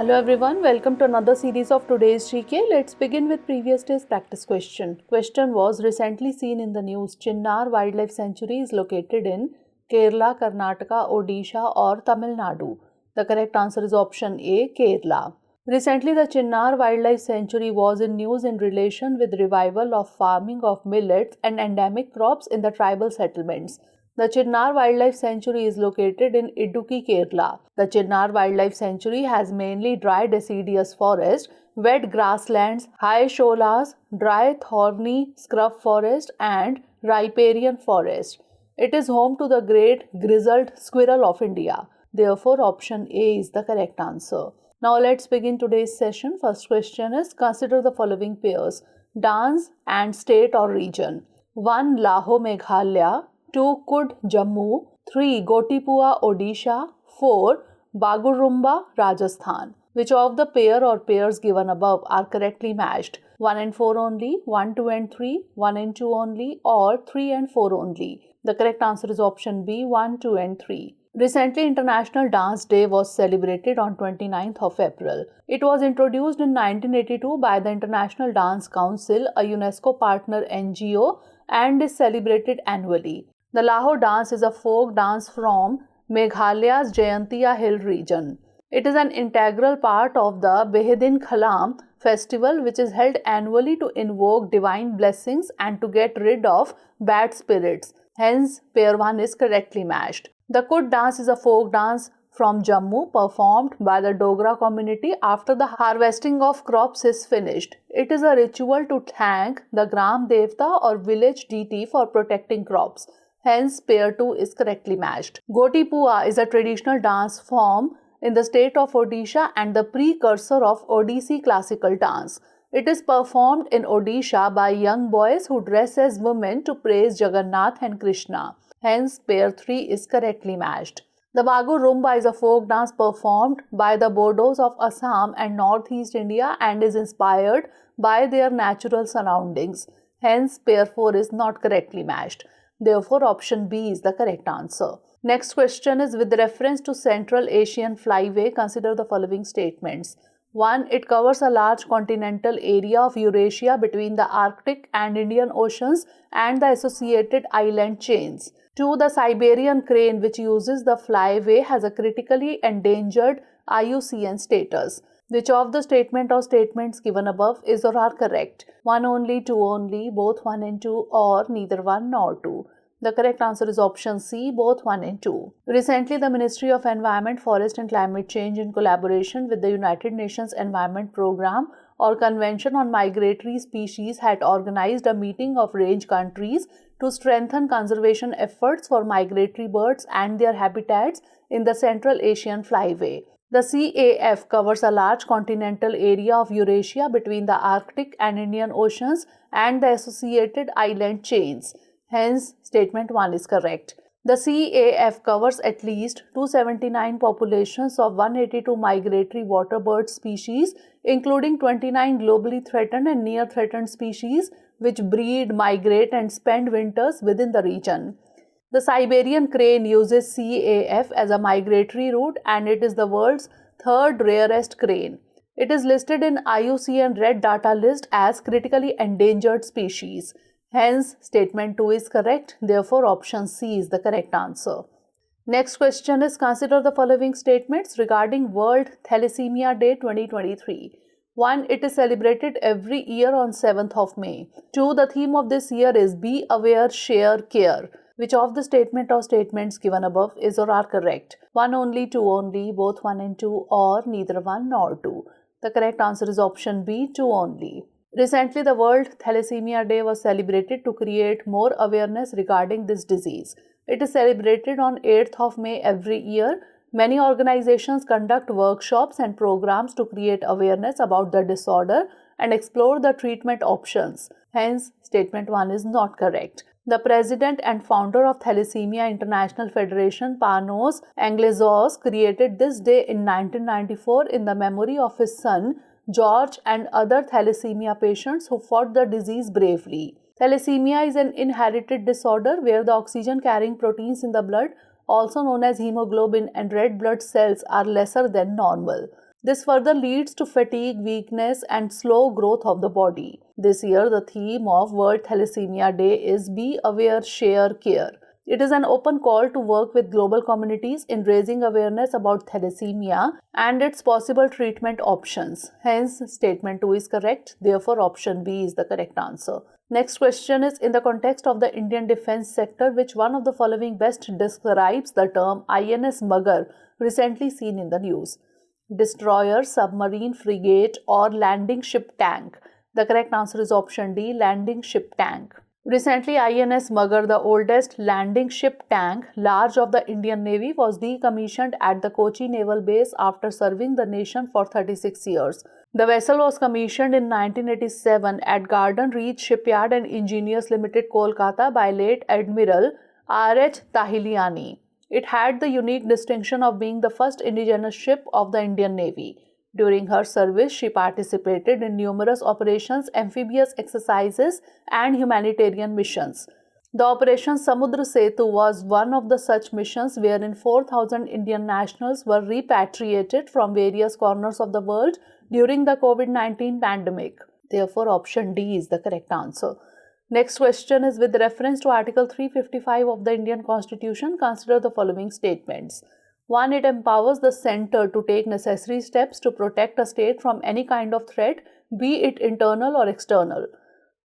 Hello everyone, welcome to another series of today's GK. Let's begin with previous day's practice question. Question was recently seen in the news. Chinnar Wildlife Sanctuary is located in Kerala, Karnataka, Odisha or Tamil Nadu. The correct answer is option A, Kerala. Recently, the Chinnar Wildlife Sanctuary was in news in relation with revival of farming of millets and endemic crops in the tribal settlements. The Chinnar Wildlife Sanctuary is located in Idukki, Kerala. The Chinnar Wildlife Sanctuary has mainly dry deciduous forest, wet grasslands, high sholas, dry thorny scrub forest and riparian forest. It is home to the great grizzled squirrel of India. Therefore, option A is the correct answer. Now let's begin today's session. First question is, consider the following pairs: dance and state or region. 1. Laho, Meghalaya. 2. Kud, Jammu. 3. Gotipua, Odisha. 4. Bagurumba, Rajasthan. Which of the pair or pairs given above are correctly matched? 1 and 4 only, 1, 2 and 3, 1 and 2 only, or 3 and 4 only? The correct answer is option B, 1, 2 and 3. Recently, International Dance Day was celebrated on 29th of April. It was introduced in 1982 by the International Dance Council, a UNESCO partner NGO, and is celebrated annually. The Laho dance is a folk dance from Meghalaya's Jayantiya Hill region. It is an integral part of the Behedin Khalam festival, which is held annually to invoke divine blessings and to get rid of bad spirits. Hence, pair 1 is correctly matched. The Kud dance is a folk dance from Jammu performed by the Dogra community after the harvesting of crops is finished. It is a ritual to thank the Gram Devta or village deity for protecting crops. Hence, pair 2 is correctly matched. Gotipua is a traditional dance form in the state of Odisha and the precursor of Odissi classical dance. It is performed in Odisha by young boys who dress as women to praise Jagannath and Krishna. Hence, pair 3 is correctly matched. The Bagurumba is a folk dance performed by the Bodos of Assam and Northeast India and is inspired by their natural surroundings. Hence, pair 4 is not correctly matched. Therefore, option B is the correct answer. Next question is, with reference to Central Asian Flyway, consider the following statements. 1. It covers a large continental area of Eurasia between the Arctic and Indian Oceans and the associated island chains. 2. The Siberian crane, which uses the flyway, has a critically endangered IUCN status. Which of the statement or statements given above is or are correct? 1 only, 2 only, both 1 and 2, or neither 1 nor 2? The correct answer is option C, both 1 and 2. Recently, the Ministry of Environment, Forest and Climate Change, in collaboration with the United Nations Environment Programme or Convention on Migratory Species, had organized a meeting of range countries to strengthen conservation efforts for migratory birds and their habitats in the Central Asian Flyway. The CAF covers a large continental area of Eurasia between the Arctic and Indian Oceans and the associated island chains. Hence, statement 1 is correct. The CAF covers at least 279 populations of 182 migratory water bird species, including 29 globally threatened and near threatened species, which breed, migrate and spend winters within the region. The Siberian crane uses CAF as a migratory route and it is the world's third rarest crane. It is listed in IUCN Red Data List as critically endangered species. Hence, statement 2 is correct. Therefore, option C is the correct answer. Next question is, consider the following statements regarding World Thalassemia Day 2023. 1. It is celebrated every year on 7th of May. 2. The theme of this year is Be Aware, Share, Care. Which of the statement or statements given above is or are correct? 1 only, 2 only, both 1 and 2, or neither 1 nor 2? The correct answer is option B, 2 only. Recently, the World Thalassemia Day was celebrated to create more awareness regarding this disease. It is celebrated on 8th of May every year. Many organizations conduct workshops and programs to create awareness about the disorder and explore the treatment options. Hence, statement 1 is not correct. The president and founder of Thalassemia International Federation, Panos Anglezos, created this day in 1994 in the memory of his son, George, and other thalassemia patients who fought the disease bravely. Thalassemia is an inherited disorder where the oxygen-carrying proteins in the blood, also known as hemoglobin and red blood cells, are lesser than normal. This further leads to fatigue, weakness, and slow growth of the body. This year, the theme of World Thalassemia Day is Be Aware, Share, Care. It is an open call to work with global communities in raising awareness about thalassemia and its possible treatment options. Hence, statement 2 is correct. Therefore, option B is the correct answer. Next question is, in the context of the Indian defense sector, which one of the following best describes the term INS Magar recently seen in the news? Destroyer, submarine, frigate, or landing ship tank? The correct answer is option D, landing ship tank. Recently, INS Magar, the oldest landing ship tank large of the Indian Navy, was decommissioned at the Kochi Naval Base after serving the nation for 36 years. The vessel was commissioned in 1987 at Garden Reach Shipyard and Engineers Limited, Kolkata by late Admiral R.H. Tahiliani. It had the unique distinction of being the first indigenous ship of the Indian Navy. During her service, she participated in numerous operations, amphibious exercises, and humanitarian missions. The Operation Samudra Setu was one of the such missions wherein 4,000 Indian nationals were repatriated from various corners of the world during the COVID-19 pandemic. Therefore, option D is the correct answer. Next question is, with reference to Article 355 of the Indian Constitution, consider the following statements. 1. It empowers the centre to take necessary steps to protect a state from any kind of threat, be it internal or external.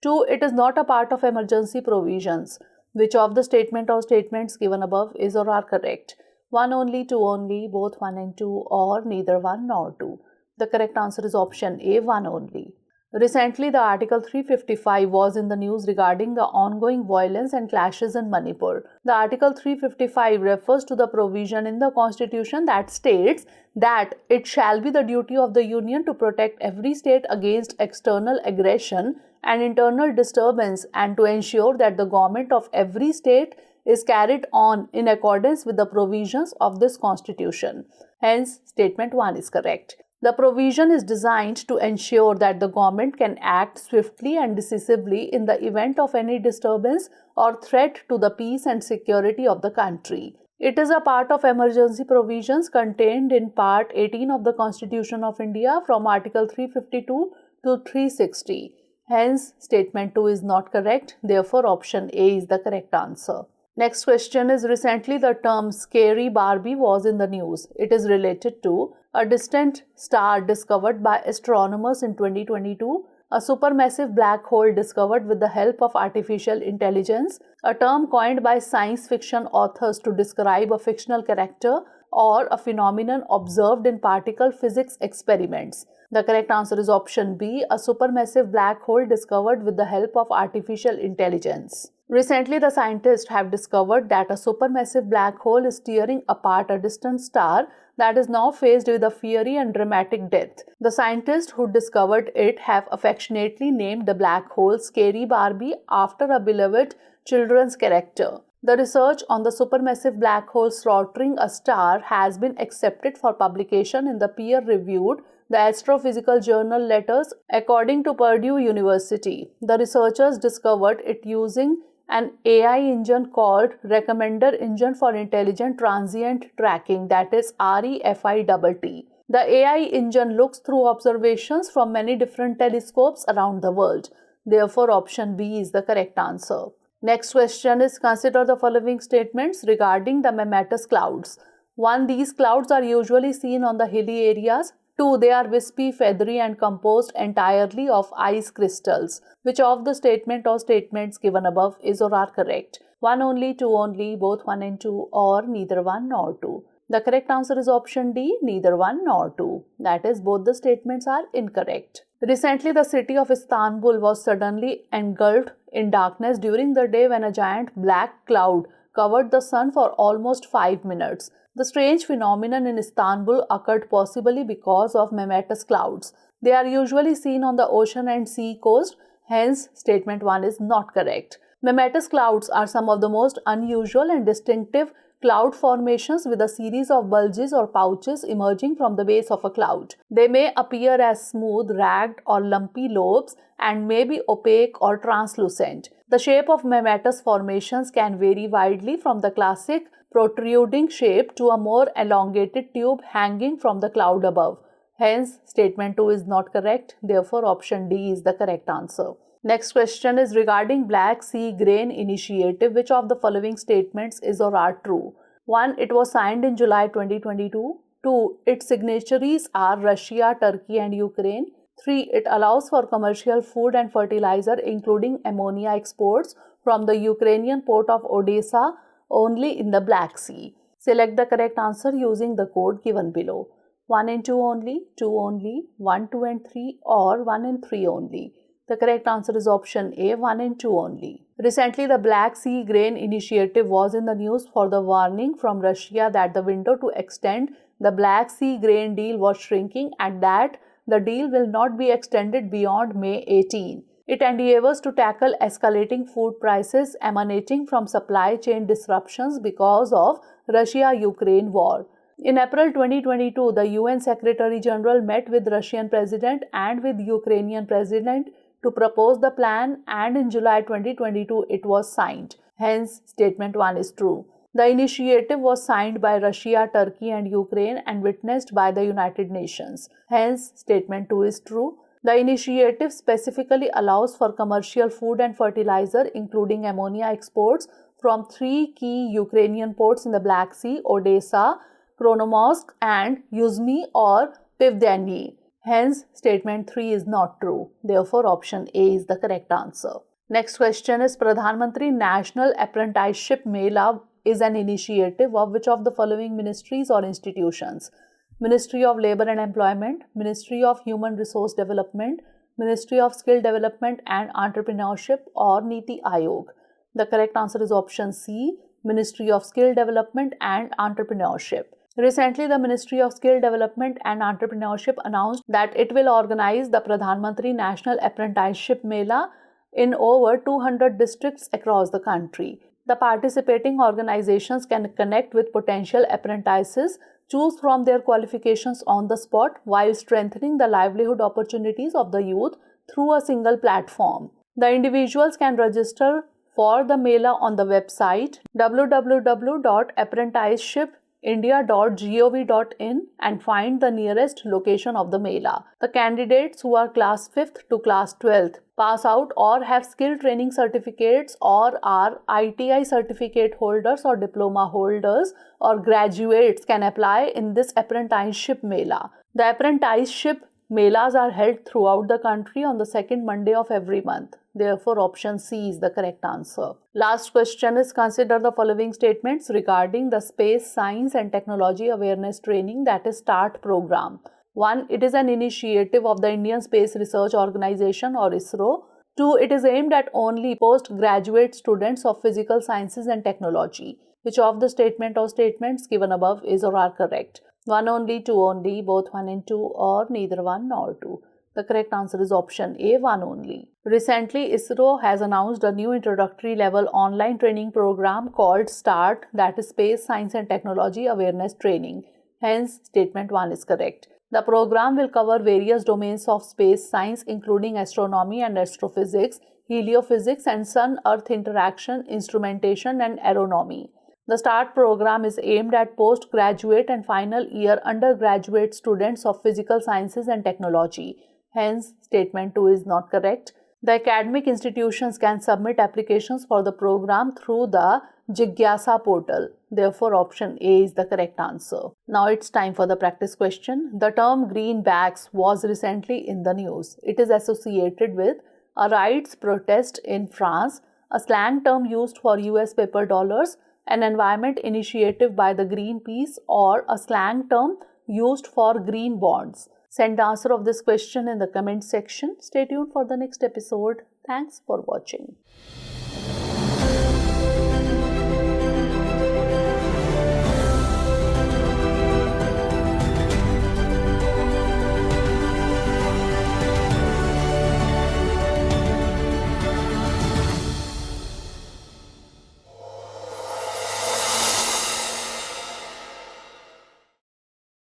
2. It is not a part of emergency provisions. Which of the statement or statements given above is or are correct? 1 only, 2 only, both 1 and 2, or neither 1 nor 2. The correct answer is option A, 1 only. Recently, the Article 355 was in the news regarding the ongoing violence and clashes in Manipur. The Article 355 refers to the provision in the Constitution that states that it shall be the duty of the Union to protect every state against external aggression and internal disturbance and to ensure that the government of every state is carried on in accordance with the provisions of this Constitution. Hence, statement 1 is correct. The provision is designed to ensure that the government can act swiftly and decisively in the event of any disturbance or threat to the peace and security of the country. It is a part of emergency provisions contained in Part 18 of the Constitution of India from Article 352 to 360. Hence, statement 2 is not correct. Therefore, option A is the correct answer. Next question is, recently the term scary Barbie was in the news. It is related to a distant star discovered by astronomers in 2022, a supermassive black hole discovered with the help of artificial intelligence, a term coined by science fiction authors to describe a fictional character, or a phenomenon observed in particle physics experiments. The correct answer is option B, a supermassive black hole discovered with the help of artificial intelligence. Recently, the scientists have discovered that a supermassive black hole is tearing apart a distant star that is now faced with a fiery and dramatic death. The scientists who discovered it have affectionately named the black hole Scary Barbie after a beloved children's character. The research on the supermassive black hole slaughtering a star has been accepted for publication in the peer-reviewed The Astrophysical Journal Letters, according to Purdue University. The researchers discovered it using an AI engine called Recommender Engine for Intelligent Transient Tracking, that is REFITT. The AI engine looks through observations from many different telescopes around the world. Therefore, option B is the correct answer. Next question is, consider the following statements regarding the Mammatus clouds. 1. These clouds are usually seen on the hilly areas. 2. They are wispy, feathery and composed entirely of ice crystals. Which of the statement or statements given above is or are correct? 1 only, 2 only, both 1 and 2, or neither 1 nor 2. The correct answer is option D, neither 1 nor 2. That is, both the statements are incorrect. Recently, the city of Istanbul was suddenly engulfed in darkness during the day when a giant black cloud covered the sun for almost 5 minutes. The strange phenomenon in Istanbul occurred possibly because of Mammatus clouds. They are usually seen on the ocean and sea coast. Hence, statement 1 is not correct. Mammatus clouds are some of the most unusual and distinctive cloud formations with a series of bulges or pouches emerging from the base of a cloud. They may appear as smooth, ragged or lumpy lobes and may be opaque or translucent. The shape of Mammatus formations can vary widely from the classic protruding shape to a more elongated tube hanging from the cloud above. Hence, statement 2 is not correct. Therefore, option D is the correct answer. Next question is regarding Black Sea Grain Initiative. Which of the following statements is or are true? 1. It was signed in July 2022. 2. Its signatories are Russia, Turkey and Ukraine. 3. It allows for commercial food and fertilizer including ammonia exports from the Ukrainian port of Odessa only in the Black Sea. Select the correct answer using the code given below. 1 and 2 only, 2 only, 1, 2 and 3 or 1 and 3 only. The correct answer is option A, 1 and 2 only. Recently, the Black Sea Grain Initiative was in the news for the warning from Russia that the window to extend the Black Sea grain deal was shrinking and that the deal will not be extended beyond May 18. It endeavors to tackle escalating food prices emanating from supply chain disruptions because of Russia-Ukraine war. In April 2022, the UN Secretary General met with Russian President and with Ukrainian President to propose the plan, and in July 2022 it was signed. Hence, statement 1 is true. The initiative was signed by Russia, Turkey and Ukraine and witnessed by the United Nations. Hence, statement 2 is true. The initiative specifically allows for commercial food and fertilizer including ammonia exports from 3 key Ukrainian ports in the Black Sea: Odessa, Kronomorsk and Yuzhny or Pivdeny. Hence, statement 3 is not true. Therefore, option A is the correct answer. Next question is Pradhan Mantri National Apprenticeship Mela is an initiative of which of the following ministries or institutions? Ministry of Labour and Employment, Ministry of Human Resource Development, Ministry of Skill Development and Entrepreneurship or Niti Aayog. The correct answer is option C, Ministry of Skill Development and Entrepreneurship. Recently, the Ministry of Skill Development and Entrepreneurship announced that it will organize the Pradhan Mantri National Apprenticeship Mela in over 200 districts across the country. The participating organizations can connect with potential apprentices, choose from their qualifications on the spot while strengthening the livelihood opportunities of the youth through a single platform. The individuals can register for the Mela on the website www.apprenticeshipindia.gov.in and find the nearest location of the Mela. The candidates who are class 5th to class 12th, pass out or have skill training certificates or are ITI certificate holders or diploma holders or graduates can apply in this apprenticeship Mela. The apprenticeship Melas are held throughout the country on the second Monday of every month. Therefore, option C is the correct answer. Last question is consider the following statements regarding the Space Science and Technology Awareness Training, that is START program. 1. It is an initiative of the Indian Space Research Organization or ISRO. 2. It is aimed at only postgraduate students of physical sciences and technology. Which of the statement or statements given above is or are correct? 1 only, 2 only, both 1 and 2 or neither 1 nor 2. The correct answer is option A, 1 only. Recently, ISRO has announced a new introductory level online training program called START, that is Space Science and Technology Awareness Training. Hence, statement 1 is correct. The program will cover various domains of space science including astronomy and astrophysics, heliophysics and sun-earth interaction, instrumentation and aeronomy. The START program is aimed at postgraduate and final year undergraduate students of physical sciences and technology. Hence, statement 2 is not correct. The academic institutions can submit applications for the program through the 𝐃𝐫𝐢𝐬𝐡𝐭𝐢 portal. Therefore, option A is the correct answer. Now it's time for the practice question. The term Greenbacks was recently in the news. It is associated with a rights protest in France, a slang term used for US paper dollars, an environment initiative by the Greenpeace, or a slang term used for green bonds. Send the answer of this question in the comment section. Stay tuned for the next episode. Thanks for watching.